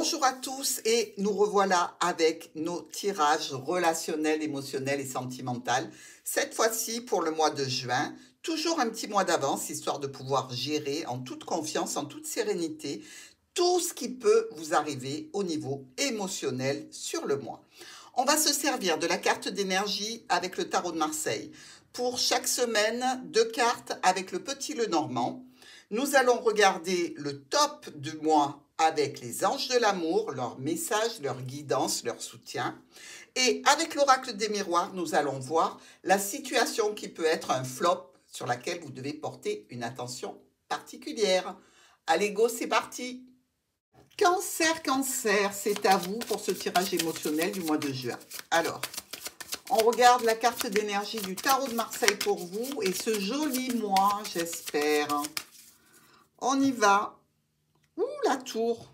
Bonjour à tous et nous revoilà avec nos tirages relationnels, émotionnels et sentimentaux. Cette fois-ci pour le mois de juin, toujours un petit mois d'avance, histoire de pouvoir gérer en toute confiance, en toute sérénité, tout ce qui peut vous arriver au niveau émotionnel sur le mois. On va se servir de la carte d'énergie avec le tarot de Marseille. Pour chaque semaine, 2 cartes avec le petit Lenormand. Nous allons regarder le top du mois avec les anges de l'amour, leurs messages, leur guidance, leur soutien. Et avec l'oracle des miroirs, nous allons voir la situation qui peut être un flop sur laquelle vous devez porter une attention particulière. Allez go, c'est parti! Cancer, cancer, c'est à vous pour ce tirage émotionnel du mois de juin. Alors, on regarde la carte d'énergie du tarot de Marseille pour vous et ce joli mois, j'espère. On y va. Ouh, la tour.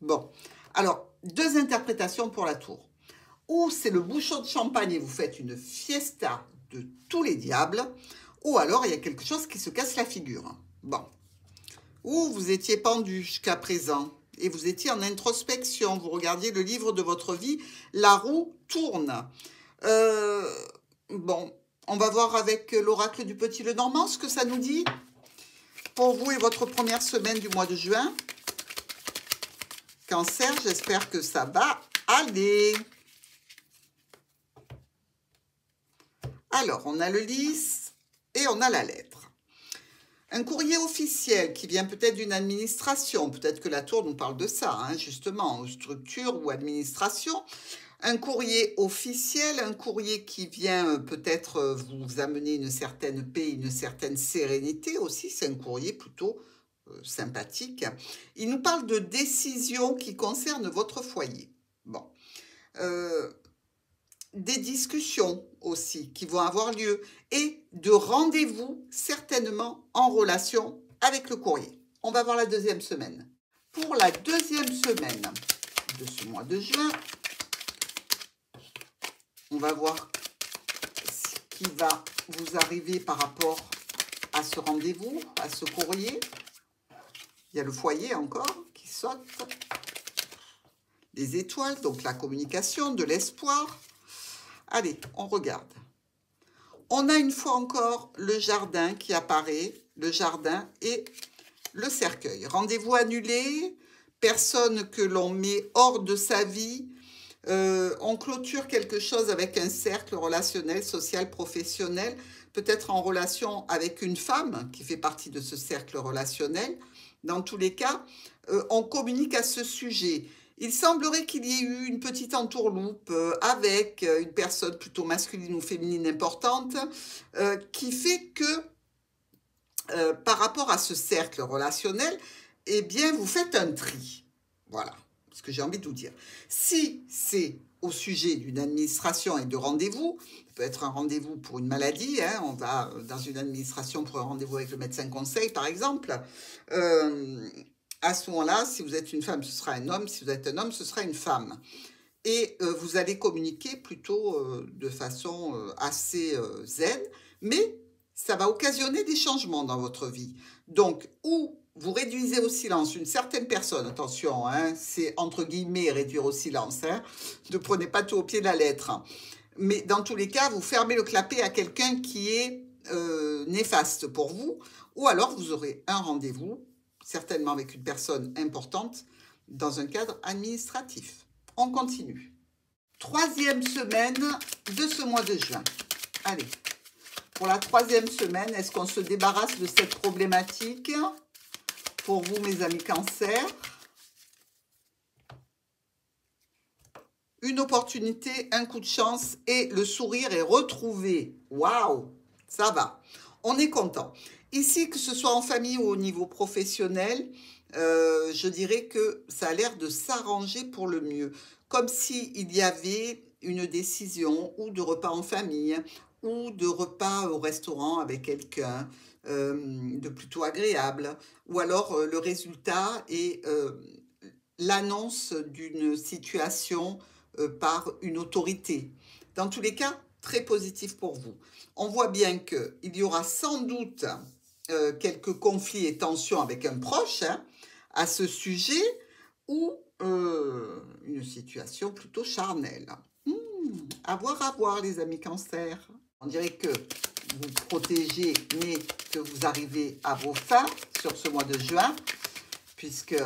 Bon, alors, 2 interprétations pour la tour. Ou c'est le bouchon de champagne et vous faites une fiesta de tous les diables, ou alors il y a quelque chose qui se casse la figure. Bon. Ou vous étiez pendu jusqu'à présent et vous étiez en introspection, vous regardiez le livre de votre vie, la roue tourne. Bon, on va voir avec l'oracle du petit Lenormand ce que ça nous dit pour vous et votre première semaine du mois de juin. Cancer, j'espère que ça va aller. Alors, on a le lys et on a la lettre. Un courrier officiel qui vient peut-être d'une administration, peut-être que la tour nous parle de ça, hein, justement, structure ou administration. Un courrier officiel, un courrier qui vient peut-être vous amener une certaine paix, une certaine sérénité aussi. C'est un courrier plutôt sympathique. Il nous parle de décisions qui concernent votre foyer. Bon. Des discussions aussi qui vont avoir lieu et de rendez-vous certainement en relation avec le courrier. On va voir la deuxième semaine. Pour la deuxième semaine de ce mois de juin, on va voir ce qui va vous arriver par rapport à ce rendez-vous, à ce courrier. Il y a le foyer encore qui saute. Les étoiles, donc la communication, de l'espoir. Allez, on regarde. On a une fois encore le jardin qui apparaît, le jardin et le cercueil. Rendez-vous annulé, personne que l'on met hors de sa vie. On clôture quelque chose avec un cercle relationnel, social, professionnel, peut-être en relation avec une femme qui fait partie de ce cercle relationnel. Dans tous les cas, on communique à ce sujet. Il semblerait qu'il y ait eu une petite entourloupe avec une personne plutôt masculine ou féminine importante qui fait que par rapport à ce cercle relationnel, eh bien, vous faites un tri. Voilà ce que j'ai envie de vous dire. Si c'est au sujet d'une administration et de rendez-vous, ça peut être un rendez-vous pour une maladie, hein, on va dans une administration pour un rendez-vous avec le médecin conseil, par exemple. À ce moment-là, si vous êtes une femme, ce sera un homme. Si vous êtes un homme, ce sera une femme. Et vous allez communiquer plutôt de façon assez zen, mais ça va occasionner des changements dans votre vie. Donc, ou vous réduisez au silence une certaine personne, attention, hein, c'est entre guillemets réduire au silence, hein, ne prenez pas tout au pied de la lettre. Hein. Mais dans tous les cas, vous fermez le clapet à quelqu'un qui est néfaste pour vous, ou alors vous aurez un rendez-vous certainement avec une personne importante, dans un cadre administratif. On continue. Troisième semaine de ce mois de juin. Allez, pour la troisième semaine, est-ce qu'on se débarrasse de cette problématique? Pour vous, mes amis cancer. Une opportunité, un coup de chance et le sourire est retrouvé. Waouh, ça va. On est content. Ici, que ce soit en famille ou au niveau professionnel, je dirais que ça a l'air de s'arranger pour le mieux. Comme s'il y avait une décision ou de repas en famille ou de repas au restaurant avec quelqu'un de plutôt agréable. Ou alors le résultat est l'annonce d'une situation par une autorité. Dans tous les cas, très positif pour vous. On voit bien qu'il y aura sans doute quelques conflits et tensions avec un proche hein, à ce sujet, ou une situation plutôt charnelle. À voir, les amis Cancer. On dirait que vous protégez, mais que vous arrivez à vos fins sur ce mois de juin, puisque,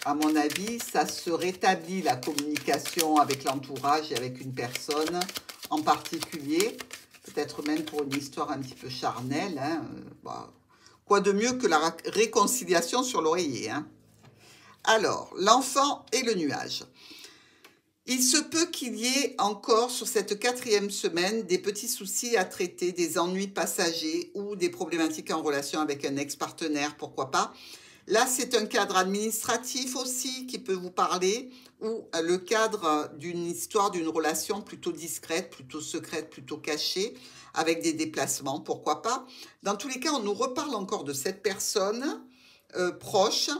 à mon avis, ça se rétablit la communication avec l'entourage et avec une personne en particulier, peut-être même pour une histoire un petit peu charnelle. Hein. Bah, quoi de mieux que la réconciliation sur l'oreiller, hein. Alors, l'enfant et le nuage. Il se peut qu'il y ait encore sur cette 4e semaine des petits soucis à traiter, des ennuis passagers ou des problématiques en relation avec un ex-partenaire, pourquoi pas. Là, c'est un cadre administratif aussi qui peut vous parler, ou le cadre d'une histoire, d'une relation plutôt discrète, plutôt secrète, plutôt cachée, avec des déplacements, pourquoi pas. Dans tous les cas, on nous reparle encore de cette personne proche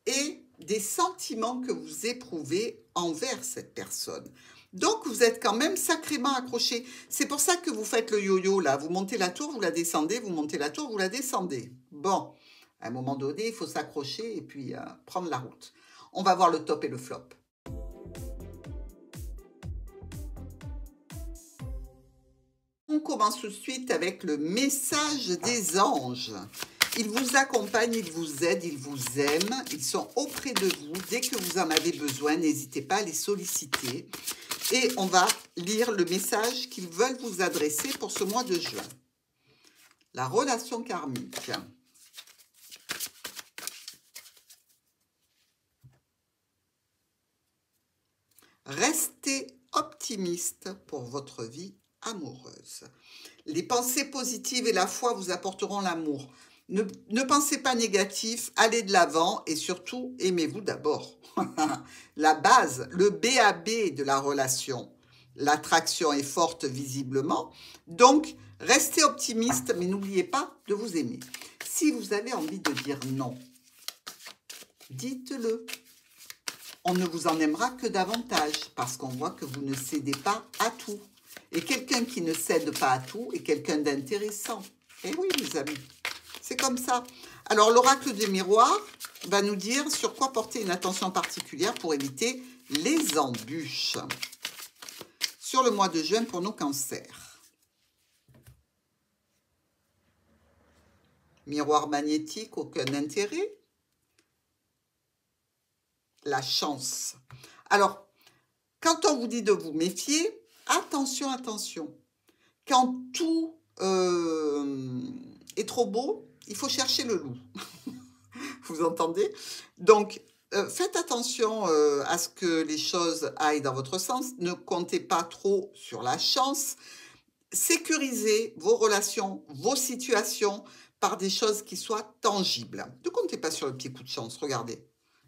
et des sentiments que vous éprouvez envers cette personne. Donc, vous êtes quand même sacrément accroché. C'est pour ça que vous faites le yo-yo, là. Vous montez la tour, vous la descendez, vous montez la tour, vous la descendez. Bon, à un moment donné, il faut s'accrocher et puis prendre la route. On va voir le top et le flop. On commence tout de suite avec le message des anges. Ils vous accompagnent, ils vous aident, ils vous aiment, ils sont auprès de vous. Dès que vous en avez besoin, n'hésitez pas à les solliciter. Et on va lire le message qu'ils veulent vous adresser pour ce mois de juin. La relation karmique. Restez optimiste pour votre vie amoureuse. Les pensées positives et la foi vous apporteront l'amour. Ne pensez pas négatif, allez de l'avant et surtout, aimez-vous d'abord. La base, le BAB de la relation. L'attraction est forte visiblement. Donc, restez optimiste, mais n'oubliez pas de vous aimer. Si vous avez envie de dire non, dites-le. On ne vous en aimera que davantage parce qu'on voit que vous ne cédez pas à tout. Et quelqu'un qui ne cède pas à tout est quelqu'un d'intéressant. Eh oui, les amis. C'est comme ça. Alors, l'oracle des miroirs va nous dire sur quoi porter une attention particulière pour éviter les embûches. Sur le mois de juin pour nos cancers. Miroir magnétique, aucun intérêt. La chance. Alors, quand on vous dit de vous méfier, attention, attention. Quand tout est trop beau, il faut chercher le loup. Vous entendez? Donc, faites attention à ce que les choses aillent dans votre sens. Ne comptez pas trop sur la chance. Sécurisez vos relations, vos situations par des choses qui soient tangibles. Ne comptez pas sur le petit coup de chance. Regardez.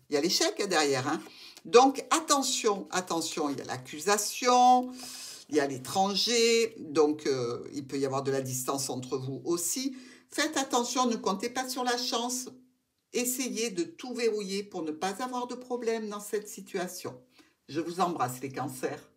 Il y a l'échec derrière. Hein. Donc, attention, attention. Il y a l'accusation, il y a l'étranger. Donc, il peut y avoir de la distance entre vous aussi. Faites attention, ne comptez pas sur la chance. Essayez de tout verrouiller pour ne pas avoir de problème dans cette situation. Je vous embrasse les cancers.